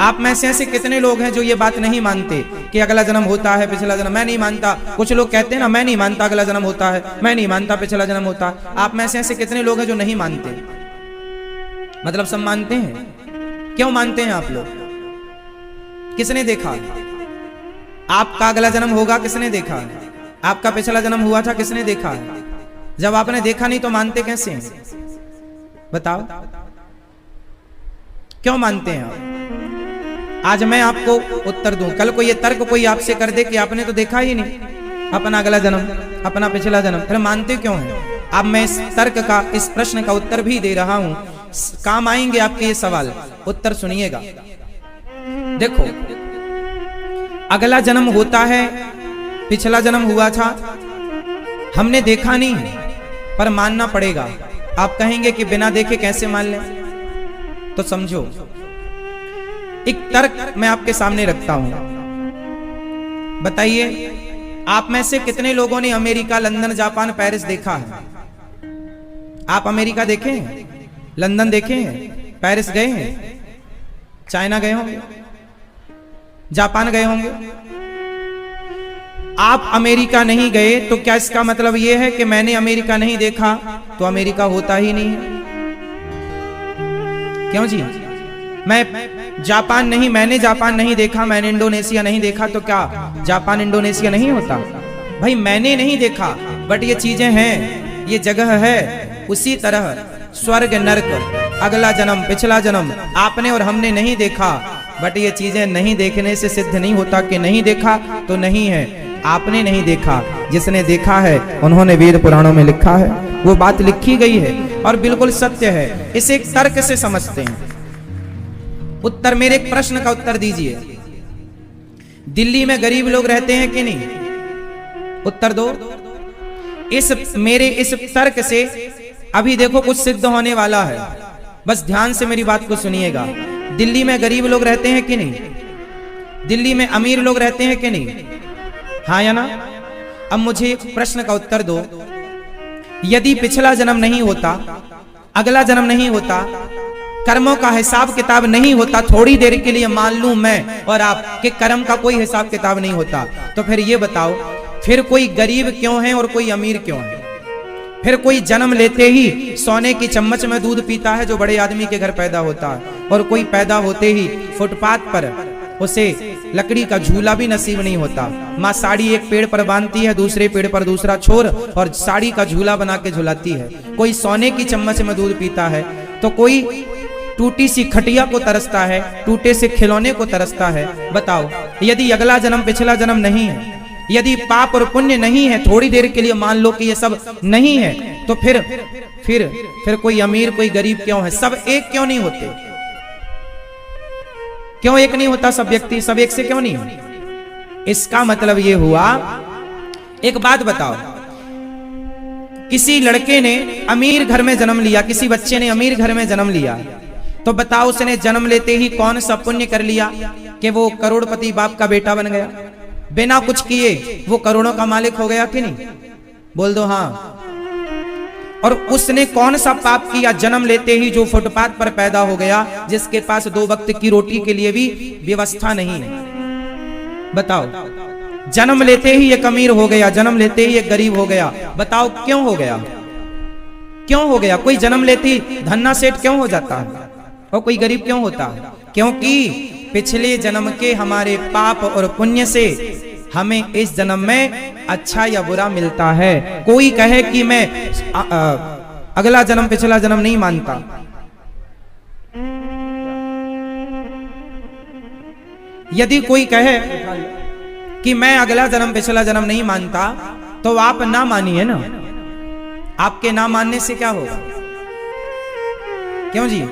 आप में से ऐसे कितने लोग हैं जो ये बात नहीं मानते कि अगला जन्म होता है, पिछला जन्म? मैं नहीं मानता। कुछ लोग कहते हैं ना, मैं नहीं मानता अगला जन्म होता है, मैं नहीं मानता पिछला जन्म होता है। आप में से ऐसे कितने लोग हैं जो नहीं मानते? मतलब सब मानते हैं। क्यों मानते हैं आप लोग? किसने देखा? आपका अगला जन्म होगा किसने देखा? आपका पिछला जन्म हुआ था किसने देखा? जब आपने देखा नहीं तो मानते कैसे हैं? बताओ, क्यों मानते हैं आप? आज मैं आपको उत्तर दूं, कल को ये तर्क कोई आपसे कर दे कि आपने तो देखा ही नहीं अपना अगला जन्म, अपना पिछला जन्म, फिर मानते क्यों हैं? अब मैं इस तर्क का, इस प्रश्न का उत्तर भी दे रहा हूं, काम आएंगे आपके ये सवाल, उत्तर सुनिएगा। देखो, अगला जन्म होता है, पिछला जन्म हुआ था, हमने देखा नहीं पर मानना पड़ेगा। आप कहेंगे कि बिना देखे कैसे मान लें? तो समझो, एक तर्क मैं आपके सामने रखता हूं। बताइए, आप में से कितने लोगों ने अमेरिका, लंदन, जापान, पेरिस देखा है? आप अमेरिका देखे हैं, लंदन देखे हैं, पेरिस गए हैं, चाइना गए होंगे, जापान गए होंगे। आप अमेरिका नहीं गए तो क्या इसका मतलब यह है कि मैंने अमेरिका नहीं देखा तो अमेरिका होता ही नहीं है? क्यों जी? मैं जापान नहीं, मैंने जापान नहीं देखा, मैंने इंडोनेशिया नहीं देखा तो क्या जापान इंडोनेशिया नहीं होता? भाई मैंने नहीं देखा बट ये चीजें हैं, ये जगह है। उसी तरह स्वर्ग, नरक, अगला जन्म, पिछला जन्म आपने और हमने नहीं देखा, बट ये चीजें नहीं देखने से सिद्ध नहीं होता कि नहीं देखा तो नहीं है। आपने नहीं देखा, जिसने देखा है उन्होंने वेद पुराणों में लिखा है, वो बात लिखी गई है और बिल्कुल सत्य है। इसे एक तर्क से समझते हैं। उत्तर, मेरे एक प्रश्न का उत्तर दीजिए, दिल्ली में गरीब लोग रहते हैं कि नहीं? उत्तर दो। मेरे इस तर्क से अभी देखो कुछ सिद्ध होने वाला है, बस ध्यान से मेरी बात को सुनिएगा। दिल्ली में गरीब लोग रहते हैं कि नहीं? दिल्ली में अमीर लोग रहते हैं कि नहीं? हाँ या ना? अब मुझे एक प्रश्न का उत्तर दो, यदि पिछला जन्म नहीं होता, अगला जन्म नहीं होता, कर्मों का हिसाब किताब नहीं होता, थोड़ी देर के लिए मान लूं मैं और आप कि कर्म का कोई हिसाब किताब नहीं होता, तो फिर ये बताओ, फिर कोई गरीब क्यों है और कोई अमीर क्यों है? फिर कोई जन्म लेते ही सोने की चम्मच में दूध पीता है जो बड़े आदमी के घर पैदा होता है, और कोई पैदा होते ही फुटपाथ पर उसे लकड़ी का झूला भी नसीब नहीं होता। माँ साड़ी एक पेड़ पर बांधती है, दूसरे पेड़ पर दूसरा छोर, और साड़ी का झूला बना के झुलाती है। कोई सोने की चम्मच में दूध पीता है तो कोई टूटी सी खटिया को तरसता है, टूटे से खिलौने को तरसता है। बताओ, यदि अगला जन्म, पिछला जन्म नहीं है, यदि पाप और पुण्य नहीं है, थोड़ी देर के लिए मान लो कि ये सब नहीं है, तो फिर कोई अमीर कोई गरीब क्यों है? सब एक क्यों नहीं होते? क्यों एक नहीं होता? सब व्यक्ति सब एक से क्यों नहीं है? इसका मतलब ये हुआ, एक बात बताओ, किसी लड़के ने अमीर घर में जन्म लिया, किसी बच्चे ने अमीर घर में जन्म लिया, तो बताओ उसने जन्म लेते ही कौन सा पुण्य कर लिया कि वो करोड़पति बाप का बेटा बन गया? बिना कुछ किए वो करोड़ों का मालिक हो गया कि नहीं? बोल दो हाँ। और उसने कौन सा पाप किया जन्म लेते ही, जो फुटपाथ पर पैदा हो गया, जिसके पास 2 वक्त की रोटी के लिए भी व्यवस्था नहीं है? बताओ, जन्म लेते ही एक अमीर हो गया, जन्म लेते ही एक गरीब हो गया। बताओ क्यों हो गया? क्यों हो गया? कोई जन्म लेते ही धन्ना सेठ क्यों हो जाता है और कोई गरीब क्यों होता है? क्योंकि पिछले जन्म के हमारे पाप और पुण्य से हमें इस जन्म में अच्छा या बुरा मिलता है। कोई कहे कि मैं अगला जन्म पिछला जन्म नहीं मानता, यदि कोई कहे कि मैं अगला जन्म पिछला जन्म नहीं मानता, तो आप ना मानिए ना। आपके ना मानने से क्या होगा? क्यों जी?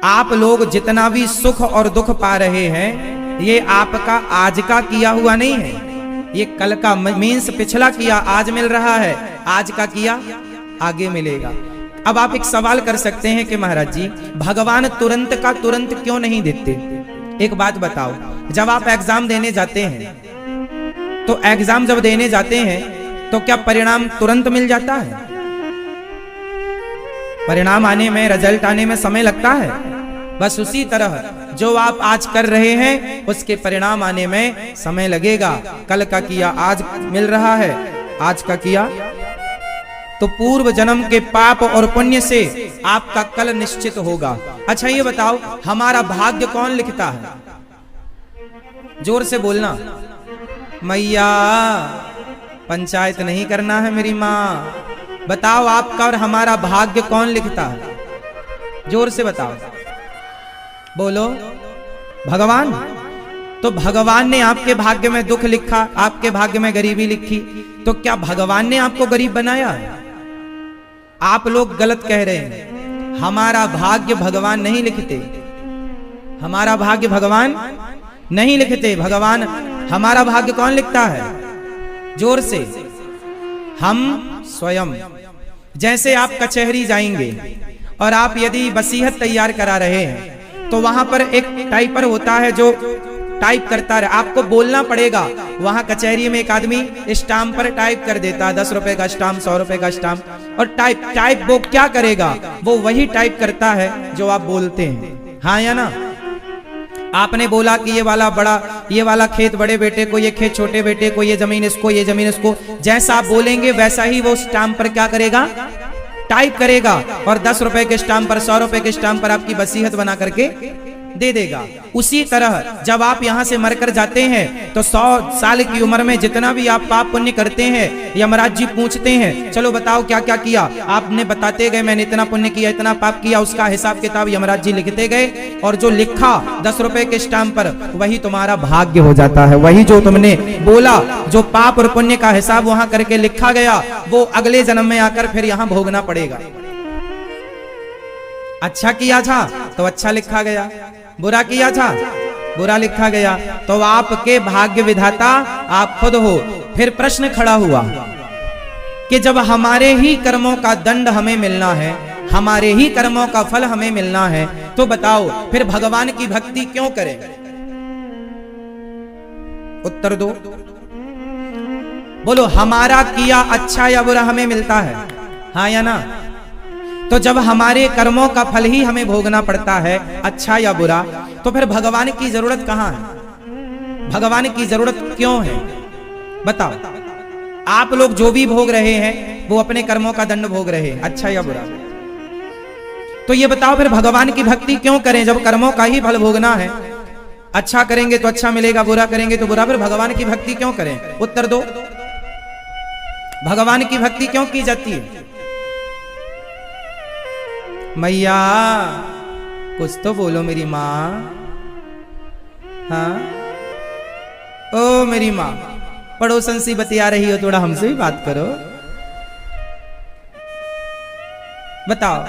आप लोग जितना भी सुख और दुख पा रहे हैं, ये आपका आज का किया हुआ नहीं है, ये कल का, मीन्स पिछला किया आज मिल रहा है, आज का किया आगे मिलेगा। अब आप एक सवाल कर सकते हैं कि महाराज जी, भगवान तुरंत का तुरंत क्यों नहीं देते? एक बात बताओ, जब आप एग्जाम देने जाते हैं, तो एग्जाम जब देने जाते हैं तो क्या परिणाम तुरंत मिल जाता है? परिणाम आने में, रिजल्ट आने में समय लगता है? बस उसी तरह जो आप आज कर रहे हैं उसके परिणाम आने में समय लगेगा। कल का किया आज मिल रहा है, आज का किया तो पूर्व जन्म के पाप और पुण्य से आपका कल निश्चित होगा। अच्छा ये बताओ, हमारा भाग्य कौन लिखता है? जोर से बोलना। मैया पंचायत नहीं करना है मेरी माँ। बताओ आपका और हमारा भाग्य कौन लिखता है? जोर से बताओ, बोलो। भगवान। तो भगवान ने आपके भाग्य में दुख लिखा, आपके भाग्य में गरीबी लिखी, तो क्या भगवान ने आपको गरीब बनाया? आप लोग गलत कह रहे हैं। हमारा भाग्य भगवान नहीं लिखते, हमारा भाग्य भगवान नहीं लिखते। भगवान, हमारा भाग्य कौन लिखता है? जोर से। हम स्वयं। जैसे आप कचहरी जाएंगे और आप यदि वसीयत तैयार करा रहे हैं तो वहां पर एक टाइपर होता है जो टाइप करता रहे, आपको बोलना पड़ेगा। वहां कचहरी में एक आदमी स्टाम्प पर टाइप कर देता है, 10 रुपए का स्टाम्प, 100 रुपए का स्टाम्प, और टाइप वो क्या करेगा? वो वही टाइप करता है जो आप बोलते हैं, हाँ या ना? आपने बोला कि ये वाला खेत बड़े बेटे को, ये खेत छोटे बेटे को, ये जमीन इसको, ये जमीन इसको। जैसा आप बोलेंगे वैसा ही वो स्टाम्प पर क्या करेगा? टाइप करेगा, और 10 रुपए के स्टाम्प पर, 100 रुपए के स्टाम्प पर आपकी वसीयत बना करके दे देगा। उसी तरह जब आप यहाँ से मरकर जाते हैं तो 100 साल की उम्र में जितना भी आप पाप पुण्य करते हैं, यमराज जी पूछते हैं, चलो बताओ क्या क्या किया? आपने बताते गए, मैंने इतना पुण्य किया, इतना पाप किया, उसका हिसाब किताब यमराज जी लिखते गए, और जो लिखा 10 रुपए के स्टाम्प पर वही तुम्हारा भाग्य हो जाता है। वही जो तुमने बोला, जो पाप और पुण्य का हिसाब वहां करके लिखा गया, वो अगले जन्म में आकर फिर यहाँ भोगना पड़ेगा। अच्छा किया था तो अच्छा लिखा गया, बुरा किया था बुरा लिखा गया। तो आपके भाग्य विधाता आप खुद हो। फिर प्रश्न खड़ा हुआ कि जब हमारे ही कर्मों का दंड हमें मिलना है, हमारे ही कर्मों का फल हमें मिलना है, तो बताओ फिर भगवान की भक्ति क्यों करें? उत्तर दो, बोलो। हमारा किया अच्छा या बुरा हमें मिलता है, हाँ या ना? तो जब हमारे कर्मों का फल ही हमें भोगना पड़ता है, अच्छा या बुरा, तो फिर भगवान की जरूरत कहां है? भगवान की जरूरत क्यों है? बताओ। आप लोग जो भी भोग रहे हैं वो अपने कर्मों का दंड भोग रहे हैं, अच्छा या बुरा। तो ये बताओ फिर भगवान की भक्ति क्यों करें जब कर्मों का ही फल भोगना है? अच्छा करेंगे तो अच्छा मिलेगा, बुरा करेंगे तो बुरा। फिर भगवान की भक्ति क्यों करें? उत्तर दो। भगवान की भक्ति क्यों की जाती है? मैया कुछ तो बोलो मेरी माँ। हाँ, ओ मेरी माँ, पड़ोसन सी बतिया रही हो, थोड़ा हमसे भी बात करो। बताओ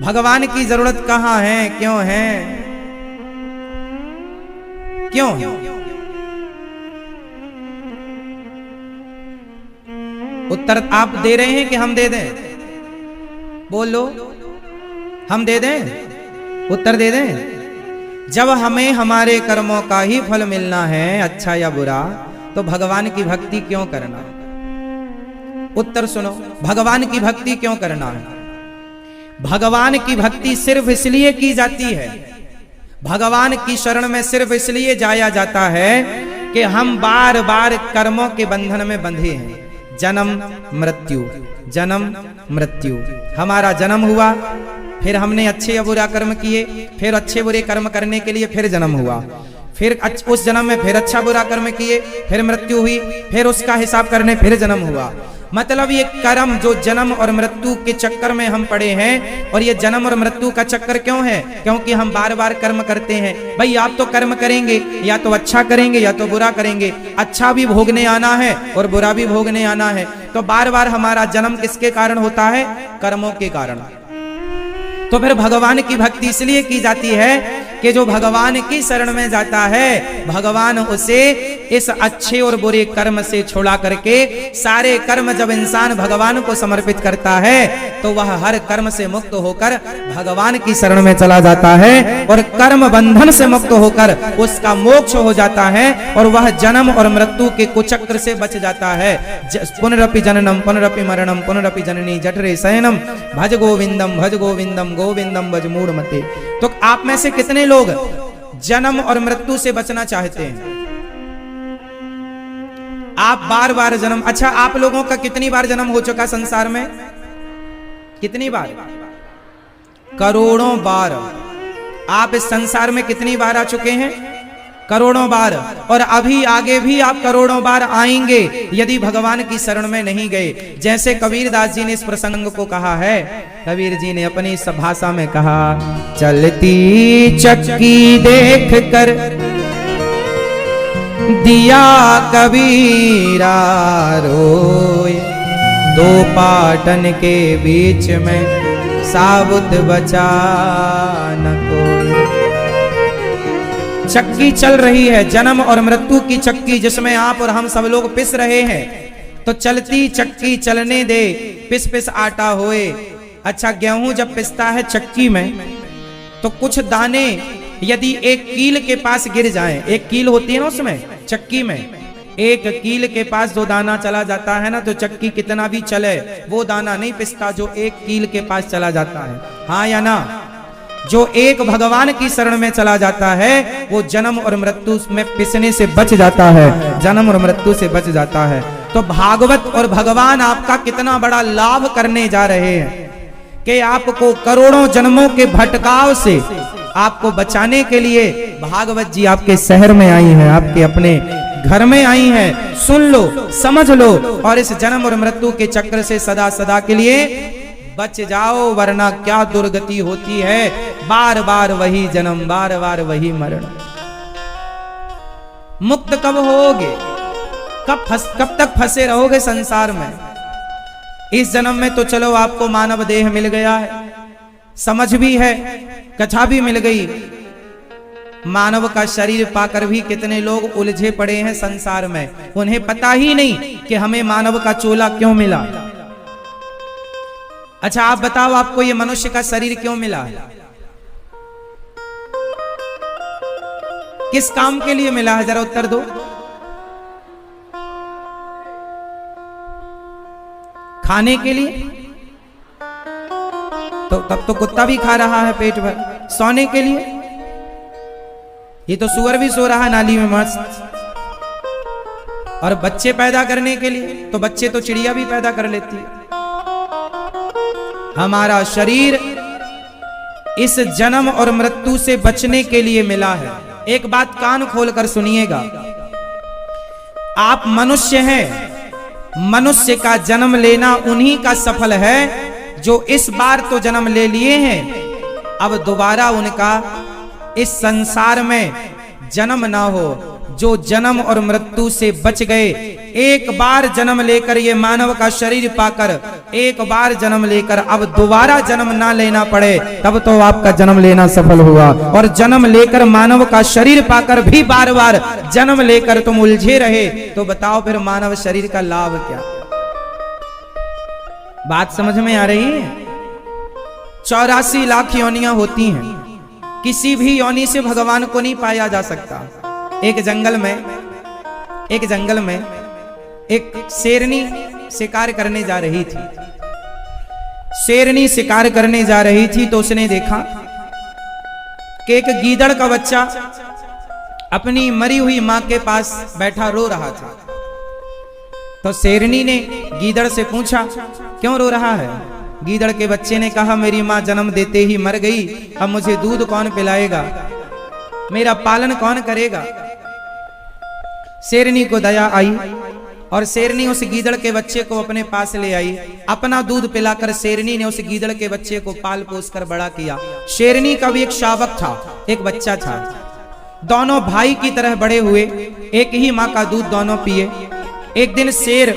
भगवान की जरूरत कहाँ है, क्यों है, क्यों है? उत्तर आप दे रहे हैं कि हम दे दें? बोलो, हम दे दें? उत्तर दे दें। जब हमें हमारे कर्मों का ही फल मिलना है, अच्छा या बुरा, तो भगवान की भक्ति क्यों करना? उत्तर सुनो, भगवान की भक्ति क्यों करना है? भगवान की भक्ति सिर्फ इसलिए की जाती है, भगवान की शरण में सिर्फ इसलिए जाया जाता है कि हम बार बार कर्मों के बंधन में बंधे हैं। जन्म मृत्यु, जन्म मृत्यु। हमारा जन्म हुआ, फिर हमने अच्छे या बुरा कर्म किए, फिर अच्छे बुरे कर्म करने के लिए फिर जन्म हुआ, फिर उस जन्म में फिर अच्छा बुरा कर्म किए, फिर मृत्यु हुई, फिर उसका हिसाब करने फिर जन्म हुआ। मतलब ये कर्म जो जन्म और मृत्यु के चक्कर में हम पड़े हैं, और ये जन्म और मृत्यु का चक्कर क्यों है? क्योंकि हम बार बार कर्म करते हैं। भाई आप तो कर्म करेंगे, या तो अच्छा करेंगे या तो बुरा करेंगे। अच्छा भी भोगने आना है और बुरा भी भोगने आना है। तो बार बार हमारा जन्म किसके कारण होता है? कर्मों के कारण। तो फिर भगवान की भक्ति इसलिए की जाती है कि जो भगवान की शरण में जाता है, भगवान उसे इस अच्छे और बुरे कर्म से छुड़ा करके सारे कर्म जब इंसान भगवान को समर्पित करता है तो वह हर कर्म से मुक्त होकर भगवान की शरण में चला जाता है और कर्म बंधन से मुक्त होकर उसका मोक्ष हो जाता है और वह जन्म और मृत्यु के कुचक्र से बच जाता है। पुनरपि जननम पुनरपि मरणम पुनरपि जननी जठरे शयनम भज गोविंदम गोविंदम भज मूढ़मते। तो आप में से कितने लोग जन्म और मृत्यु से बचना चाहते हैं? आप बार बार जन्म, अच्छा आप लोगों का कितनी बार जन्म हो चुका संसार में? कितनी बार? करोड़ों बार। आप इस संसार में कितनी बार आ चुके हैं? करोड़ों बार। और अभी आगे भी आप करोड़ों बार आएंगे यदि भगवान की शरण में नहीं गए। जैसे कबीरदास जी ने इस प्रसंग को कहा है, कबीर जी ने अपनी इस भाषा में कहा, चलती चक्की देख कर दिया कबीरा रोए, दो पाटन के बीच में साबुत बचा न कोई। चक्की चल रही है, जन्म और मृत्यु की चक्की, जिसमें आप और हम सब लोग पिस रहे हैं। तो चलती चक्की चलने दे, पिस पिस आटा होए। अच्छा, गेहूं जब पिसता है चक्की में तो कुछ दाने यदि एक कील के पास गिर जाएं, एक कील होती है ना उसमें चक्की में, एक कील के पास जो दाना चला जाता है ना, तो चक्की कितना भी चले वो दाना नहीं पिसता जो एक कील के पास चला जाता है। हाँ या ना? जो एक भगवान की शरण में चला जाता है वो जन्म और मृत्यु में पिसने से बच जाता है, जन्म और मृत्यु से बच जाता है। तो भागवत और भगवान आपका कितना बड़ा लाभ करने जा रहे हैं कि आपको करोड़ों जन्मों के भटकाव से आपको बचाने के लिए भागवत जी आपके शहर में आई हैं, आपके अपने घर में आई हैं। सुन लो, समझ लो और इस जन्म और मृत्यु के चक्र से सदा सदा के लिए बच जाओ, वरना क्या दुर्गति होती है। बार बार वही जन्म, बार बार वही मरण। मुक्त कब होगे? कब तक फंसे रहोगे संसार में? इस जन्म में तो चलो आपको मानव देह मिल गया है, समझ भी है, कथा भी मिल गई। मानव का शरीर पाकर भी कितने लोग उलझे पड़े हैं संसार में, उन्हें पता ही नहीं कि हमें मानव का चोला क्यों मिला। अच्छा आप बताओ, आपको ये मनुष्य का शरीर क्यों मिला है? किस काम के लिए मिला है? जरा उत्तर दो। खाने के लिए? तो तब तो कुत्ता भी खा रहा है पेट भर। सोने के लिए? ये तो सुअर भी सो रहा है नाली में मस्त। और बच्चे पैदा करने के लिए? तो बच्चे तो चिड़िया भी पैदा कर लेती है। हमारा शरीर इस जन्म और मृत्यु से बचने के लिए मिला है। एक बात कान खोलकर सुनिएगा, आप मनुष्य हैं, मनुष्य का जन्म लेना उन्हीं का सफल है जो इस बार तो जन्म ले लिए हैं, अब दोबारा उनका इस संसार में जन्म ना हो। जो जन्म और मृत्यु से बच गए, एक बार जन्म लेकर ये मानव का शरीर पाकर, एक बार जन्म लेकर अब दोबारा जन्म ना लेना पड़े, तब तो आपका जन्म लेना सफल हुआ। और जन्म लेकर मानव का शरीर पाकर भी बार बार जन्म लेकर तुम उलझे रहे, तो बताओ फिर मानव शरीर का लाभ क्या? बात समझ में आ रही है? 84 लाख योनियां होती हैं, किसी भी योनि से भगवान को नहीं पाया जा सकता। एक जंगल में एक शेरनी शिकार करने जा रही थी। शेरनी शिकार करने जा रही थी तो उसने देखा कि एक गीदड़ का बच्चा अपनी मरी हुई मां के पास बैठा रो रहा था। तो शेरनी ने गीदड़ से पूछा, क्यों रो रहा है? गीदड़ के बच्चे ने कहा, मेरी मां जन्म देते ही मर गई, अब मुझे दूध कौन पिलाएगा, मेरा पालन कौन करेगा। शेरनी को दया आई और शेरनी उस गीदड़ के बच्चे को अपने पास ले आई। अपना दूध पिलाकर शेरनी ने उस गीदड़ के बच्चे को पाल पोस कर बड़ा किया। शेरनी का भी एक शावक था, एक बच्चा था। दोनों भाई की तरह बड़े हुए, एक ही माँ का दूध दोनों पिए। एक दिन शेर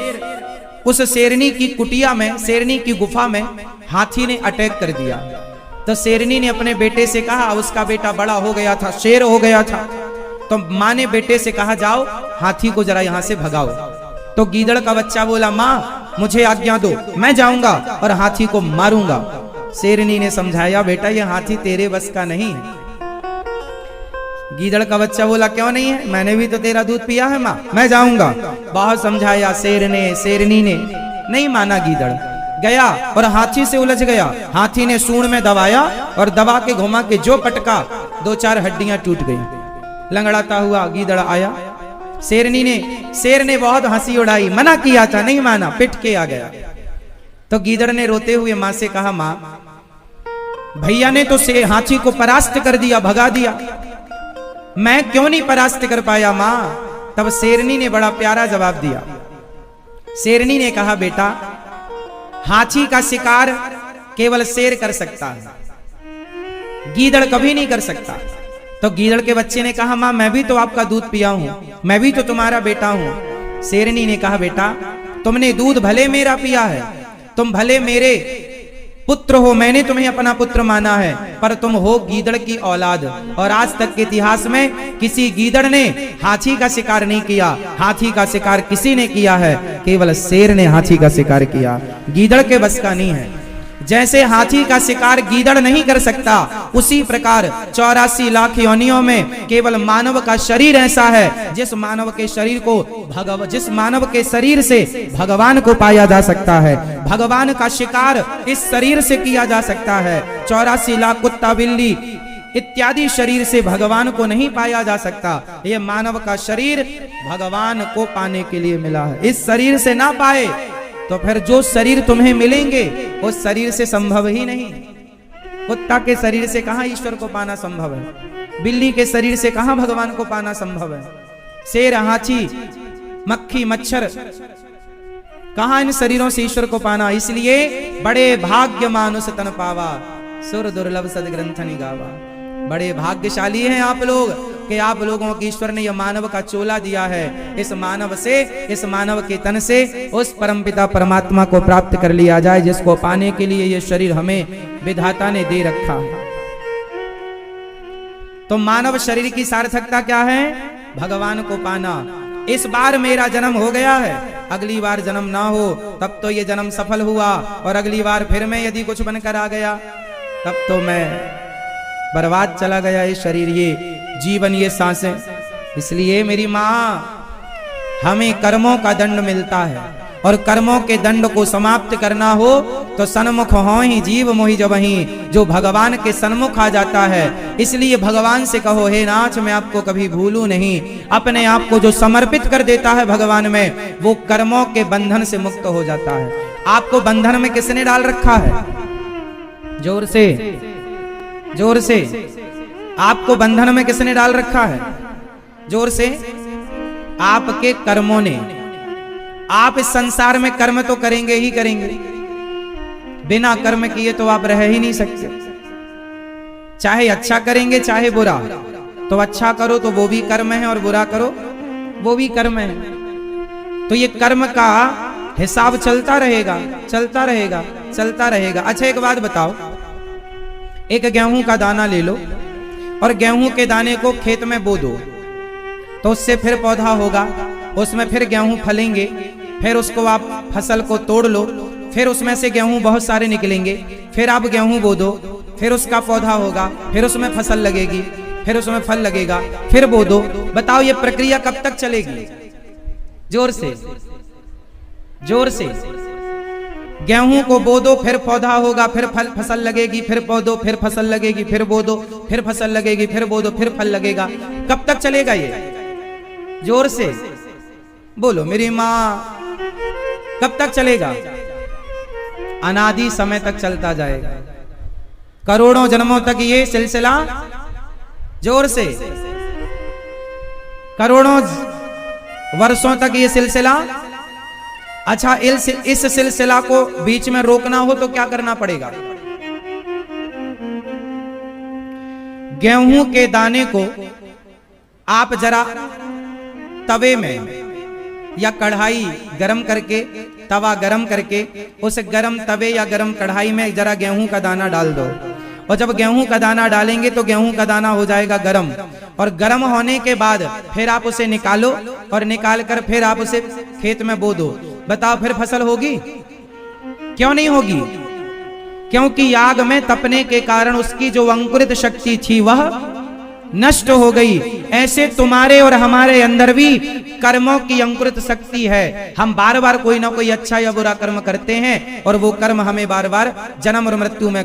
उस शेरनी की कुटिया में, शेरनी की गुफा में हाथी ने अटैक कर दिया। तो शेरनी ने अपने बेटे से कहा, उसका बेटा बड़ा हो गया था, शेर हो गया था, तो माँ ने बेटे से कहा जाओ हाथी को जरा यहां से भगाओ। तो गीदड़ का बच्चा बोला माँ मुझे आज्ञा दो, मैं जाऊंगा और हाथी को मारूंगा। शेरनी ने समझाया बेटा ये हाथी तेरे बस का नहीं है। गीदड़ का बच्चा बोला क्यों नहीं है, मैंने भी तो तेरा दूध पिया है माँ, मैं जाऊंगा। बहुत समझाया शेरनी ने नहीं माना। गीदड़ गया और हाथी से उलझ गया। हाथी ने सूंड में दबाया और दबा के घुमा के जो पटका 2-4 हड्डियां टूट गई। लंगड़ाता हुआ गीदड़ आया। शेर ने बहुत हंसी उड़ाई, मना किया था नहीं माना, पिट के आ गया। तो गीदड़ ने रोते हुए माँ से कहा माँ भैया ने तो हाथी को परास्त कर दिया, भगा दिया, मैं क्यों नहीं परास्त कर पाया माँ। तब शेरनी ने बड़ा प्यारा जवाब दिया। शेरनी ने कहा बेटा हाथी का शिकार केवल शेर कर सकता है, गीदड़ कभी नहीं कर सकता। तो गीदड़ के बच्चे ने कहा माँ मैं भी तो आपका दूध पिया हूं, मैं भी तो तुम्हारा बेटा हूं। शेरनी ने कहा बेटा तुमने दूध भले मेरा पिया है, तुम भले मेरे पुत्र हो, मैंने तुम्हें अपना पुत्र माना है, पर तुम हो गीदड़ की औलाद। और आज तक के इतिहास में किसी गीदड़ ने हाथी का शिकार नहीं किया। हाथी का शिकार किसी ने किया है, केवल शेर ने हाथी का शिकार किया, गीदड़ के बस का नहीं है। जैसे हाथी का शिकार गीदड़ नहीं कर सकता, उसी प्रकार 84 लाख योनियों में केवल मानव का शरीर ऐसा है जिस मानव के शरीर से भगवान को पाया जा सकता है। भगवान का शिकार इस शरीर से किया जा सकता है। 84 लाख कुत्ता बिल्ली इत्यादि शरीर से भगवान को नहीं पाया जा सकता। ये मानव का शरीर भगवान को पाने के लिए मिला है। इस शरीर से ना पाए तो फिर जो शरीर तुम्हें मिलेंगे उस शरीर से संभव ही नहीं। कुत्ता के शरीर से कहां ईश्वर को पाना संभव है, बिल्ली के शरीर से कहां भगवान को पाना संभव है, शेर हाथी मक्खी मच्छर कहां इन शरीरों से ईश्वर को पाना। इसलिए बड़े भाग्य मानुष तन पावा, सुर दुर्लभ सदग्रंथ निगावा। बड़े भाग्यशाली हैं आप लोग कि आप लोगों को ईश्वर ने यह मानव का चोला दिया है। इस मानव के तन से उस परमपिता परमात्मा को प्राप्त कर लिया जाए, जिसको पाने के लिए यह शरीर हमें विधाता ने दे रखा है। तो मानव शरीर की सार्थकता क्या है? भगवान को पाना। इस बार मेरा जन्म हो गया है, अगली बार जन्म ना हो तब तो ये जन्म सफल हुआ, और अगली बार फिर मैं यदि कुछ बनकर आ गया तब तो मैं बर्बाद चला गया, ये शरीर, ये जीवन, ये सांसें। इसलिए मेरी माँ हमें कर्मों का दंड मिलता है, और कर्मों के दंड को समाप्त करना हो तो सन्मुख हो ही जीव मोहि जबहि, जो भगवान के सन्मुख आ जाता है। इसलिए भगवान से कहो हे नाथ मैं आपको कभी भूलूं नहीं। अपने आप को जो समर्पित कर देता है भगवान में, वो कर्मों के बंधन से मुक्त हो जाता है। आपको बंधन में किसने डाल रखा है? जोर से जोर से, आपको बंधन में किसने डाल रखा है? जोर से, आपके कर्मों ने। आप इस संसार में कर्म तो करेंगे ही करेंगे, बिना कर्म किए तो आप रह ही नहीं सकते। चाहे अच्छा करेंगे चाहे बुरा, तो अच्छा करो तो वो भी कर्म है, और बुरा करो वो भी कर्म है। तो ये कर्म का हिसाब चलता रहेगा चलता रहेगा चलता रहेगा। अच्छा एक बात बताओ, एक गेहूं का दाना ले लो और गेहूं के दाने को खेत में बो दो, तो उससे फिर पौधा होगा, उसमें फिर गेहूं फलेंगे, फिर उसको आप फसल को तोड़ लो, फिर उसमें से गेहूं बहुत सारे निकलेंगे, फिर आप गेहूं बो दो, फिर उसका पौधा होगा, फिर उसमें फसल लगेगी, फिर उसमें फल लगेगा, फिर बो दो। बताओ ये प्रक्रिया कब तक चलेगी? जोर से जोर से। गेहूं को बो दो, फिर पौधा होगा, फिर फसल लगेगी, फिर बो दो, फिर फसल लगेगी, फिर बो दो, फिर फसल लगेगी, फिर बो दो, फिर फल लगेगा। कब तक चलेगा ये? जोर से बोलो मेरी माँ, कब तक चलेगा? अनादि समय तक चलता जाएगा, करोड़ों जन्मों तक ये सिलसिला। जोर से, करोड़ों वर्षों तक ये सिलसिला। अच्छा इस सिलसिला को बीच में रोकना हो तो क्या करना पड़ेगा? गेहूं के दाने को आप जरा तवे में या कढ़ाई गरम करके, तवा गरम करके, उस गरम तवे या गरम कढ़ाई में जरा गेहूं का दाना डाल दो, और जब गेहूं का दाना डालेंगे तो गेहूं का दाना हो जाएगा गरम, और गर्म होने के बाद फिर आप उसे निकालो और निकाल कर फिर आप उसे खेत में बो दो, बताओ फिर फसल होगी? क्यों नहीं होगी? क्योंकि आग में तपने के कारण उसकी जो अंकुरित शक्ति थी वह नष्ट हो गई। ऐसे तुम्हारे और हमारे अंदर भी कर्मों की अंकुरित शक्ति है। हम बार बार कोई ना कोई अच्छा या बुरा कर्म करते हैं और वो कर्म हमें बार बार जन्म और मृत्यु में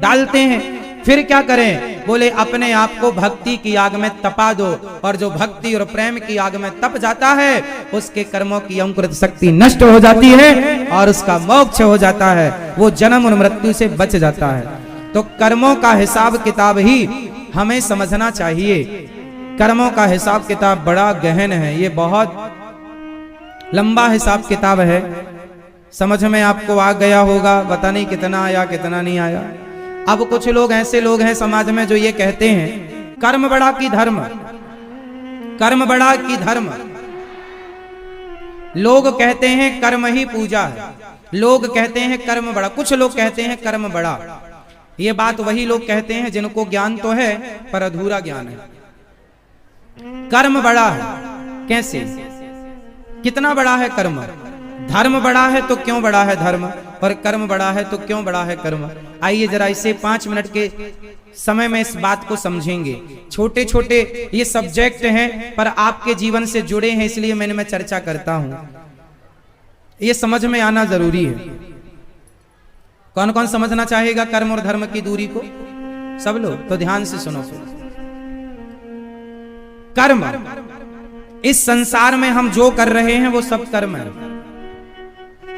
डालते हैं। फिर क्या करें? बोले अपने आप को भक्ति की आग में तपा दो, और जो भक्ति और प्रेम की आग में तप जाता है उसके कर्मों की अंकुरित शक्ति नष्ट हो जाती है और उसका मोक्ष हो जाता है, वो जन्म और मृत्यु से बच जाता है। तो कर्मों का हिसाब किताब ही हमें समझना चाहिए। कर्मों का हिसाब किताब बड़ा गहन है, ये बहुत लंबा हिसाब किताब है। समझ में आपको आ गया होगा, पता नहीं कितना आया कितना नहीं आया। अब कुछ लोग ऐसे लोग हैं समाज में जो ये कहते हैं कर्म बड़ा की धर्म, कर्म बड़ा की धर्म। लोग कहते हैं कर्म ही पूजा है, लोग कहते हैं कर्म बड़ा, कुछ लोग कहते हैं कर्म बड़ा। ये बात वही लोग कहते हैं जिनको ज्ञान तो है पर अधूरा ज्ञान है। कर्म बड़ा है कैसे? कितना बड़ा है कर्म? धर्म बड़ा है तो क्यों बड़ा है धर्म, और कर्म बड़ा है तो क्यों बड़ा है कर्म? आइए जरा इसे 5 मिनट के समय में इस बात को समझेंगे। छोटे छोटे ये सब्जेक्ट हैं पर आपके जीवन से जुड़े हैं, इसलिए मैं चर्चा करता हूं। ये समझ में आना जरूरी है। कौन कौन समझना चाहेगा कर्म और धर्म की दूरी को? सब लोग तो ध्यान से सुनो। कर्म, इस संसार में हम जो कर रहे हैं वो सब कर्म है।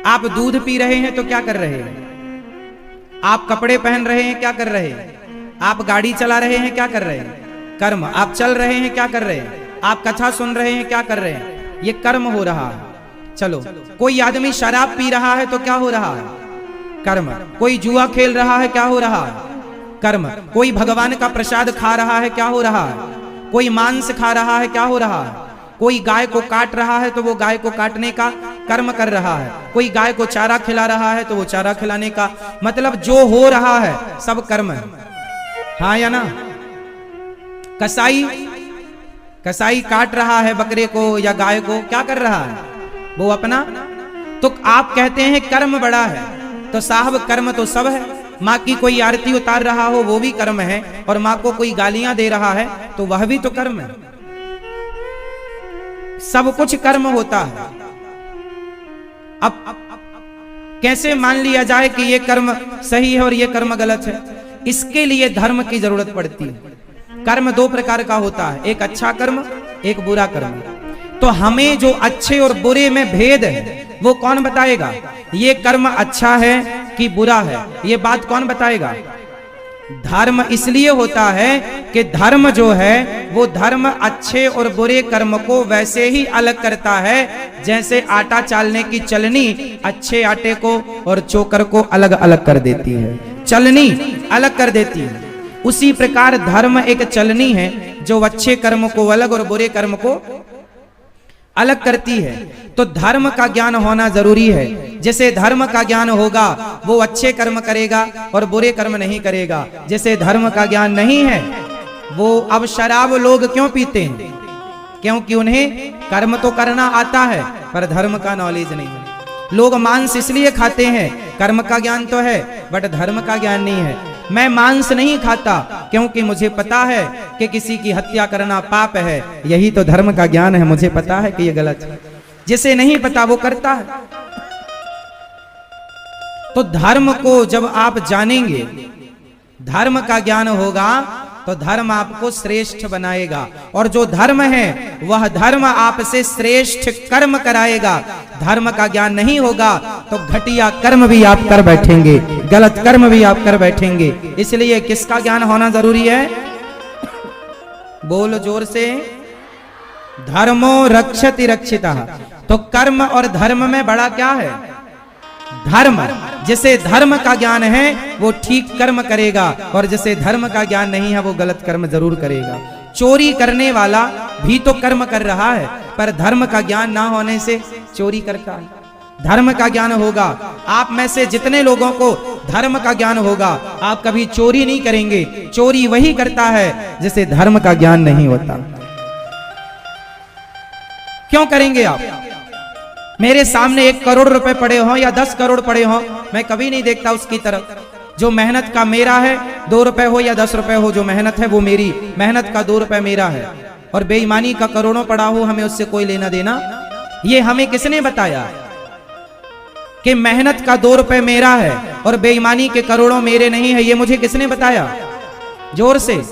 आप दूध पी रहे हैं तो क्या कर रहे हैं? आप कपड़े पहन रहे हैं, क्या कर रहे हैं? आप गाड़ी चला रहे हैं, क्या कर रहे हैं? कर्म। आप चल रहे हैं, क्या कर रहे हैं? आप कथा सुन रहे हैं, क्या कर रहे हैं? ये कर्म हो रहा है। चलो, कोई आदमी शराब पी रहा है तो क्या हो रहा है? कर्म। कोई जुआ खेल रहा है, क्या हो रहा है? कर्म। कोई भगवान का प्रसाद खा रहा है, क्या हो रहा है? कोई मांस खा रहा है, क्या हो रहा है? कोई गाय को काट रहा है तो वो गाय को काटने का कर्म कर रहा है। कोई गाय को चारा खिला रहा है तो वो चारा खिलाने का, मतलब जो हो रहा है सब कर्म है। हाँ या ना? कसाई काट रहा है बकरे को या गाय को, क्या कर रहा है? वो अपना। तो आप कहते हैं कर्म बड़ा है, तो साहब कर्म तो सब है। माँ की कोई आरती उतार रहा हो वो भी कर्म है, और माँ को कोई गालियां दे रहा है तो वह भी तो कर्म है। सब कुछ कर्म होता है। अब कैसे मान लिया जाए कि ये कर्म सही है और ये कर्म गलत है? इसके लिए धर्म की जरूरत पड़ती है। कर्म 2 प्रकार का होता है, एक अच्छा कर्म, एक बुरा कर्म। तो हमें जो अच्छे और बुरे में भेद है वो कौन बताएगा? ये कर्म अच्छा है कि बुरा है, ये बात कौन बताएगा? धर्म इसलिए होता है कि धर्म जो है वो धर्म अच्छे और बुरे कर्म को वैसे ही अलग करता है जैसे आटा चालने की चलनी अच्छे आटे को और चोकर को अलग अलग कर देती है, चलनी अलग कर देती है। उसी प्रकार धर्म एक चलनी है जो अच्छे कर्म को अलग और बुरे कर्म को अलग करती है। तो धर्म का ज्ञान होना जरूरी है। जैसे धर्म का ज्ञान होगा वो अच्छे कर्म करेगा और बुरे कर्म नहीं करेगा। जैसे धर्म का ज्ञान नहीं है वो, अब शराब लोग क्यों पीते हैं? क्योंकि उन्हें कर्म तो करना आता है पर धर्म का नॉलेज नहीं है। लोग मांस इसलिए खाते हैं, कर्म का ज्ञान तो है बट धर्म का ज्ञान नहीं है। मैं मांस नहीं खाता क्योंकि मुझे पता है कि किसी की हत्या करना पाप है, यही तो धर्म का ज्ञान है, मुझे पता है कि ये गलत है। जिसे नहीं पता वो करता है। तो धर्म को जब आप जानेंगे, धर्म का ज्ञान होगा तो धर्म आपको श्रेष्ठ बनाएगा, और जो धर्म है वह धर्म आपसे श्रेष्ठ कर्म कराएगा। धर्म का ज्ञान नहीं होगा तो घटिया कर्म भी आप कर बैठेंगे, गलत कर्म भी आप कर बैठेंगे। इसलिए किसका ज्ञान होना जरूरी है? बोलो जोर से, धर्मो रक्षति रक्षितः। तो कर्म और धर्म में बड़ा क्या है? धर्म। जिसे धर्म का ज्ञान है वो ठीक कर्म करेगा, और जिसे धर्म का ज्ञान नहीं है वो गलत कर्म जरूर करेगा। चोरी करने वाला भी तो कर्म कर रहा है पर धर्म का ज्ञान ना होने से चोरी करता है। धर्म का ज्ञान होगा। आप में से जितने लोगों को धर्म का ज्ञान होगा, आप कभी चोरी नहीं करेंगे। चोरी वही करता है जिसे धर्म का ज्ञान नहीं होता। क्यों करेंगे आप? मेरे सामने 1 करोड़ रुपए पड़े हो या 10 करोड़ पड़े हो, मैं कभी नहीं देखता उसकी तरफ। जो मेहनत का मेरा है, 2 रुपए हो या 10 रुपए हो, जो मेहनत है वो मेरी, मेहनत का 2 रुपए मेरा है। और बेईमानी का करोड़ों पड़ा हो, हमें उससे कोई लेना देना। ये हमें किसने बताया कि मेहनत का 2 रुपए मेरा है और बेईमानी के करोड़ों मेरे नहीं है? ये मुझे किसने बताया? जोर से।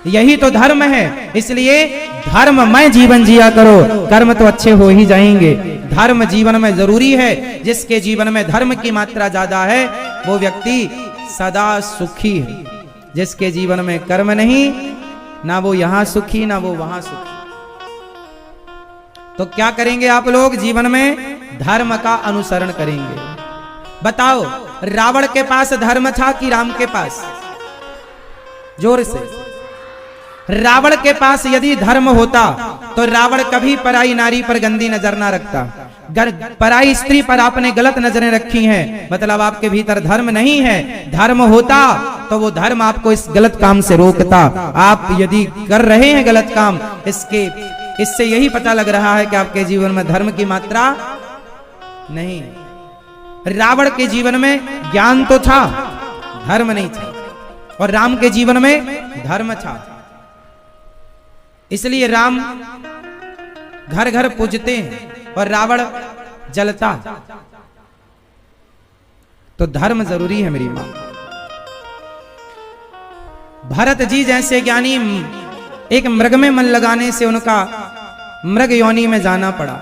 यही तो धर्म है। इसलिए धर्ममय जीवन जिया करो, कर्म तो अच्छे हो ही जाएंगे। धर्म जीवन में जरूरी है। जिसके जीवन में धर्म की मात्रा ज्यादा है वो व्यक्ति सदा सुखी है। जिसके जीवन में कर्म नहीं, ना वो यहां सुखी ना वो वहां सुखी। तो क्या करेंगे आप लोग? जीवन में धर्म का अनुसरण करेंगे। बताओ, रावण के पास धर्म था कि राम के पास? जोर से। रावण के पास यदि धर्म होता तो रावण कभी पराई नारी पर गंदी नजर ना रखता। पराई स्त्री पर आपने गलत नजरें रखी हैं, मतलब आपके भीतर धर्म नहीं है। धर्म होता तो वो धर्म आपको इस गलत काम से रोकता। आप यदि कर रहे हैं गलत काम, इससे यही पता लग रहा है कि आपके जीवन में धर्म की मात्रा नहीं। रावण के जीवन में ज्ञान तो था, धर्म नहीं था। और राम के जीवन में धर्म था। इसलिए राम घर घर पूजते हैं और रावण जलता। तो धर्म जरूरी है मेरी मां। भरत जी जैसे ज्ञानी, एक मृग में मन लगाने से उनका मृग योनि में जाना पड़ा।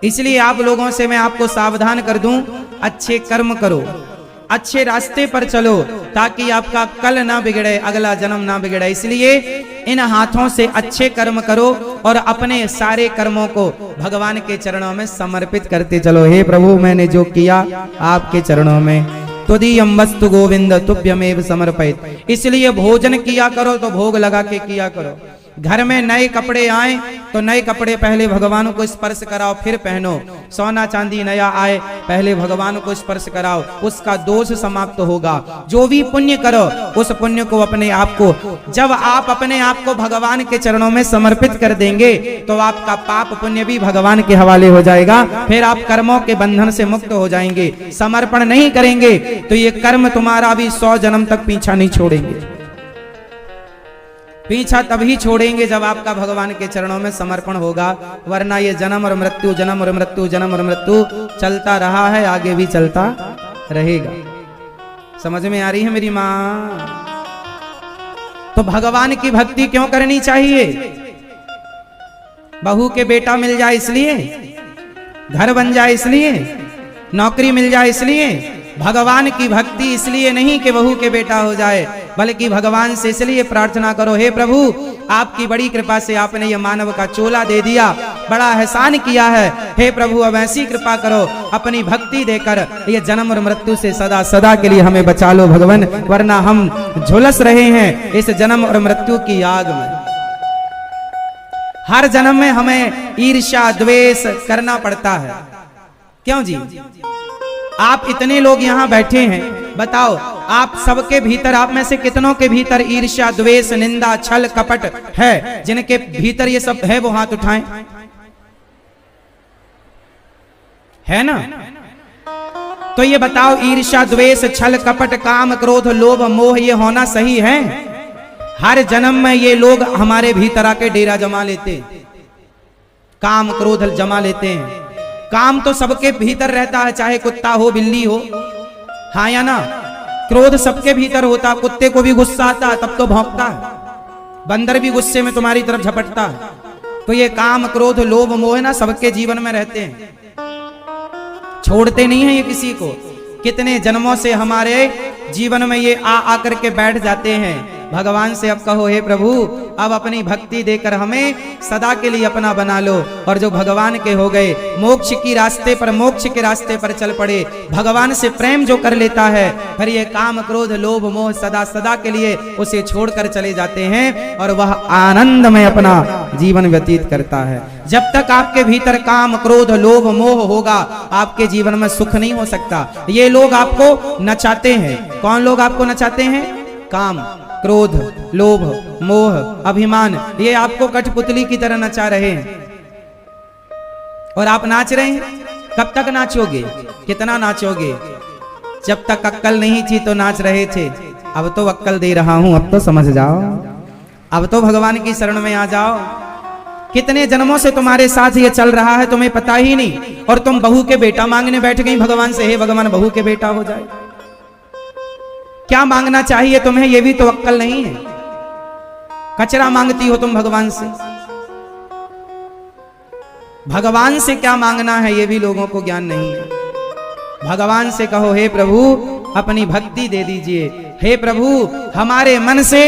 इसलिए आप लोगों से मैं आपको सावधान कर दूं, अच्छे कर्म करो, अच्छे रास्ते पर चलो, ताकि आपका कल ना बिगड़े, अगला जन्म ना बिगड़े। इसलिए इन हाथों से अच्छे कर्म करो और अपने सारे कर्मों को भगवान के चरणों में समर्पित करते चलो। हे प्रभु, मैंने जो किया आपके चरणों में, तुदीयं वस्तु गोविंद तुभ्यमेव समर्पित। इसलिए भोजन किया करो तो भोग लगा के किया करो। घर में नए कपड़े आए तो नए कपड़े पहले भगवान को स्पर्श कराओ फिर पहनो। सोना चांदी नया आए, पहले भगवान को स्पर्श कराओ, उसका दोष समाप्त होगा। जो भी पुण्य करो उस पुण्य को अपने आप को, जब आप अपने आप को भगवान के चरणों में समर्पित कर देंगे तो आपका पाप पुण्य भी भगवान के हवाले हो जाएगा। फिर आप कर्मों के बंधन से मुक्त हो जाएंगे। समर्पण नहीं करेंगे तो ये कर्म तुम्हारा भी 100 जन्म तक पीछा नहीं छोड़ेंगे। पीछा तभी छोड़ेंगे जब आपका भगवान के चरणों में समर्पण होगा, वरना ये जन्म और मृत्यु, जन्म और मृत्यु, जन्म और मृत्यु चलता रहा है, आगे भी चलता रहेगा। समझ में आ रही है मेरी मां? तो भगवान की भक्ति क्यों करनी चाहिए? बहू के बेटा मिल जाए इसलिए, घर बन जाए इसलिए, नौकरी मिल जाए इसलिए। भगवान की भक्ति इसलिए नहीं कि बहू के बेटा हो जाए, बल्कि भगवान से इसलिए प्रार्थना करो, हे प्रभु आपकी बड़ी कृपा से आपने ये मानव का चोला दे दिया, बड़ा एहसान किया है। हे प्रभु अब ऐसी कृपा करो, अपनी भक्ति देकर ये जन्म और मृत्यु से सदा सदा के लिए हमें बचा लो भगवान, वरना हम झुलस रहे हैं इस जन्म और मृत्यु की आग में। हर जन्म में हमें ईर्ष्या द्वेष करना पड़ता है। क्यों जी? आप इतने लोग यहाँ बैठे हैं, बताओ आप सबके भीतर, आप में से कितनों के भीतर ईर्ष्या द्वेष निंदा छल कपट है? जिनके भीतर ये सब है वो हाथ उठाएं। है ना? तो ये बताओ, ईर्ष्या द्वेष छल कपट काम क्रोध लोभ मोह ये होना सही है? हर जन्म में ये लोग हमारे भीतर आके डेरा जमा लेते, काम क्रोध जमा लेते हैं। काम तो सबके भीतर रहता है, चाहे कुत्ता हो बिल्ली हो, हाँ या ना? क्रोध सबके भीतर होता, कुत्ते को भी गुस्सा आता है तब तो भौंकता है, बंदर भी गुस्से में तुम्हारी तरफ झपटता है। तो ये काम क्रोध लोभ मोह ना सबके जीवन में रहते हैं, छोड़ते नहीं है ये किसी को। कितने जन्मों से हमारे जीवन में ये आ आकर के बैठ जाते हैं, भगवान से अब कहो हे प्रभु अब अपनी भक्ति देकर हमें सदा के लिए अपना बना लो। और जो भगवान के हो गए, मोक्ष के रास्ते पर चल पड़े, भगवान से प्रेम जो कर लेता है, फिर ये काम क्रोध लोभ मोह सदा सदा के लिए उसे छोड़कर चले जाते हैं और वह आनंद में अपना जीवन व्यतीत करता है। जब तक आपके भीतर काम क्रोध लोभ मोह होगा, आपके जीवन में सुख नहीं हो सकता। ये लोग आपको नचाते हैं। कौन लोग आपको नचाते हैं? काम क्रोध लोभ मोह अभिमान, ये आपको कठपुतली की तरह नचा रहे हैं और आप नाच रहे हैं। कब तक नाचोगे? कितना नाचोगे? जब तक अक्कल नहीं थी तो नाच रहे थे, अब तो अक्कल दे रहा हूं, अब तो समझ जाओ, अब तो भगवान की शरण में आ जाओ। कितने जन्मों से तुम्हारे साथ ये चल रहा है तुम्हें पता ही नहीं, और तुम बहू के बेटा मांगने बैठ गई भगवान से, हे भगवान बहू के बेटा हो जाए। क्या मांगना चाहिए तुम्हें, ये भी तो अक्कल नहीं है। कचरा मांगती हो तुम भगवान से। भगवान से क्या मांगना है ये भी लोगों को ज्ञान नहीं है। भगवान से कहो हे प्रभु अपनी भक्ति दे दीजिए, हे प्रभु हमारे मन से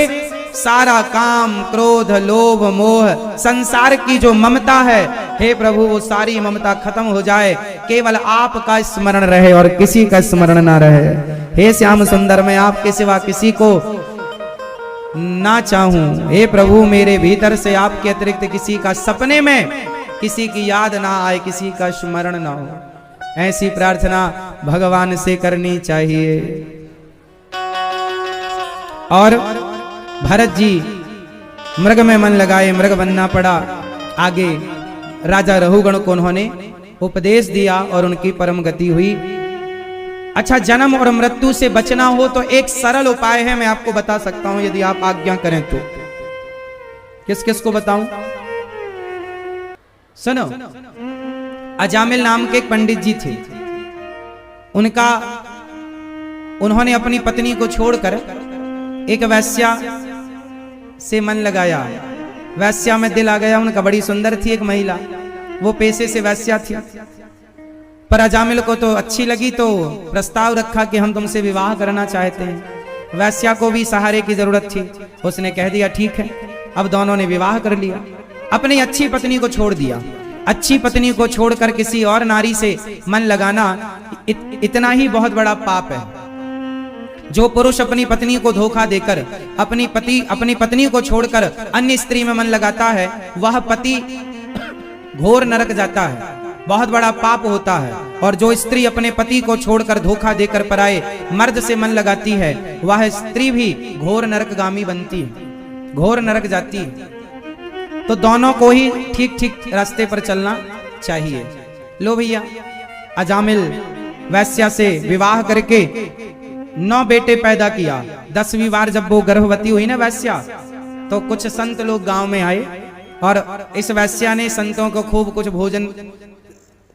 सारा काम क्रोध लोभ मोह संसार की जो ममता है, हे प्रभु वो सारी ममता खत्म हो जाए, केवल आपका स्मरण रहे और किसी का स्मरण ना रहे। हे श्याम सुंदर मैं आपके सिवा किसी को ना चाहूं, हे प्रभु मेरे भीतर से आपके अतिरिक्त किसी का सपने में किसी की याद ना आए, किसी का स्मरण ना हो। ऐसी प्रार्थना भगवान से करनी चाहिए। और भरत जी मृग में मन लगाए, मृग बनना पड़ा। आगे राजा रहुगण को उन्होंने उपदेश दिया और उनकी परम गति हुई। अच्छा, जन्म और मृत्यु से बचना हो तो एक सरल उपाय है, मैं आपको बता सकता हूं यदि आप आज्ञा करें तो। किस किस को बताऊं? सुनो, अजामिल नाम के एक पंडित जी थे। उन्होंने अपनी पत्नी को छोड़कर एक वैश्या से मन लगाया। वैश्या में दिल आ गया उनका, बड़ी सुंदर थी एक महिला, वो पेशे से वैश्या थी। पर अजामिल को तो अच्छी लगी तो प्रस्ताव रखा कि हम तुमसे विवाह करना चाहते हैं। वैश्या को भी सहारे की जरूरत थी, उसने कह दिया ठीक है। अब दोनों ने विवाह कर लिया। अपनी अच्छी पत्नी को छोड़ दिया। अच्छी पत्नी को छोड़कर किसी और नारी से मन लगाना इतना ही बहुत बड़ा पाप है। जो पुरुष अपनी पत्नी को धोखा देकर अपनी पत्नी को छोड़कर अन्य स्त्री में मन लगाता है, वह पति घोर नरक जाता है, बहुत बड़ा पाप होता है। और जो स्त्री अपने पति को छोड़कर धोखा देकर पराए मर्द से मन लगाती है, वह स्त्री भी घोर नरकगामी बनती है, घोर नरक जाती है। तो दोनों को ही ठीक ठीक रास्ते पर चलना चाहिए। लो भैया, अजामिल वैश्या से विवाह करके 9 बेटे पैदा किया। 10वीं बार जब वो गर्भवती हुई ना वैश्या, तो कुछ संत लोग गांव में आए और इस वैश्या ने संतों को खूब कुछ भोजन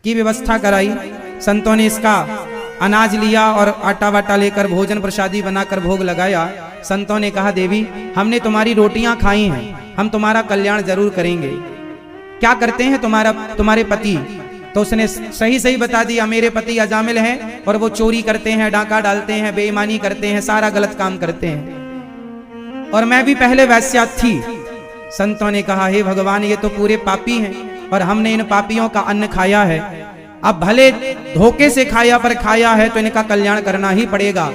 की व्यवस्था कराई। संतों ने इसका अनाज लिया और आटा वाटा लेकर भोजन प्रसादी बनाकर भोग लगाया। संतों ने कहा देवी हमने तुम्हारी रोटियां खाई हैं, हम तुम्हारा कल्याण जरूर करेंगे। क्या करते हैं तुम्हारे पति? तो उसने सही सही बता दिया, मेरे पति अजामिल हैं और वो चोरी करते हैं, डाका डालते हैं, बेईमानी करते हैं, सारा गलत काम करते हैं, और मैं भी पहले वैश्या थी। संतों ने कहा हे भगवान ये तो पूरे पापी हैं और हमने इन पापियों का अन्न खाया है। अब भले धोखे से खाया पर खाया है तो इनका कल्याण करना ही पड़ेगा।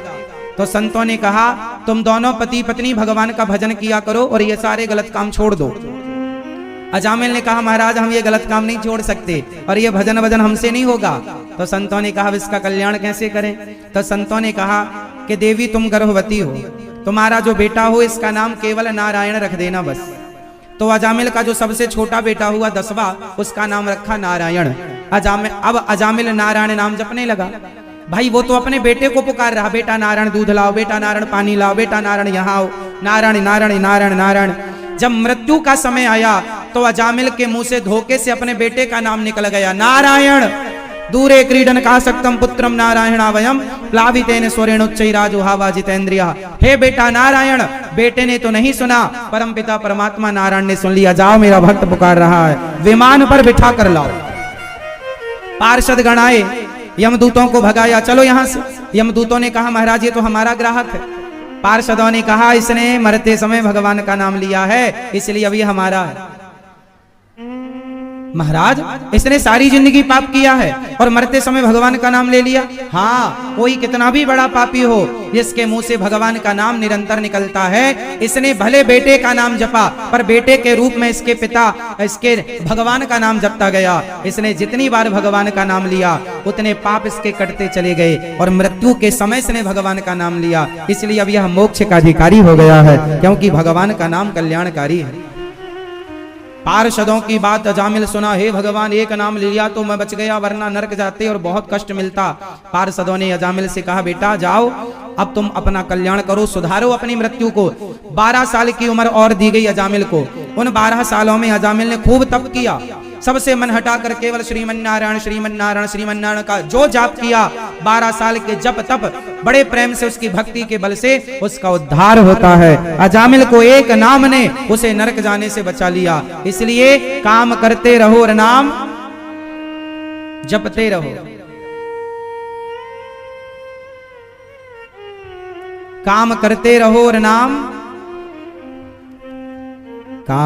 तो संतों ने कहा तुम दोनों पति पत्नी भगवान का भजन किया करो और ये सारे गलत काम छोड़ दो। अजामिल ने कहा महाराज हम ये गलत काम नहीं छोड़ सकते और ये भजन भजन हमसे नहीं होगा। तो संतों ने कहा इसका कल्याण कैसे करें? तो संतों ने कहा कि देवी तुम गर्भवती हो, तुम्हारा जो बेटा हो इसका नाम केवल नारायण रख देना बस। तो अजामिल का जो सबसे छोटा बेटा हुआ 10वां, उसका नाम रखा नारायण। अब अजामिल नारायण नाम जपने लगा। भाई वो तो अपने बेटे को पुकार रहा, बेटा नारायण दूध लाओ, बेटा नारायण पानी लाओ, बेटा नारायण यहाँ आओ, नारायण नारायण नारायण नारायण। जब मृत्यु का समय आया तो अजामिल के मुंह से धोखे से अपने बेटे का नाम निकल गया, नारायण। दूरे क्रीडन का सक्तम पुत्रम नारायणावयम प्लावितेन स्वरेणोच्चैराजुहावा जितेंद्रिया। हे बेटा नारायण। बेटे ने तो नहीं सुना, परम पिता परमात्मा नारायण ने सुन लिया। जाओ मेरा भक्त पुकार रहा है, विमान पर बिठा कर लाओ। पार्षद गण आए, यमदूतों को भगाया, चलो यहां से। यमदूतों ने कहा महाराज ये तो हमारा ग्राहक है। पार्षदों ने कहा इसने मरते समय भगवान का नाम लिया है इसलिए अभी हमारा है। महाराज इसने सारी जिंदगी पाप किया है और मरते समय भगवान का नाम ले लिया। हाँ, कोई कितना भी बड़ा पापी हो, इसके मुंह से भगवान का नाम निरंतर निकलता है। इसने भले बेटे का नाम जपा पर बेटे के रूप में इसके पिता इसके भगवान का नाम जपता गया। इसने जितनी बार भगवान का नाम लिया उतने पाप इसके कटते चले गए और मृत्यु के समय इसने भगवान का नाम लिया, इसलिए अब यह मोक्ष का अधिकारी हो गया है, क्योंकि भगवान का नाम कल्याणकारी है। पार्षदों की बात अजामिल सुना, हे भगवान एक नाम ले लिया तो मैं बच गया, वरना नरक जाते और बहुत कष्ट मिलता। पार्षदों ने अजामिल से कहा बेटा जाओ, अब तुम अपना कल्याण करो, सुधारो अपनी मृत्यु को। 12 साल की उम्र और दी गई अजामिल को। उन 12 सालों में अजामिल ने खूब तप किया, सबसे मन हटाकर केवल श्रीमन्नारायण श्रीमन्नारायण श्रीमन्नारायण का जो जाप किया। 12 साल के जप तप बड़े प्रेम से उसकी भक्ति के बल से उसका उद्धार होता है। अजामिल को एक नाम ने उसे नरक जाने से बचा लिया। इसलिए काम करते रहो और नाम जपते रहो। काम करते रहो और नाम काम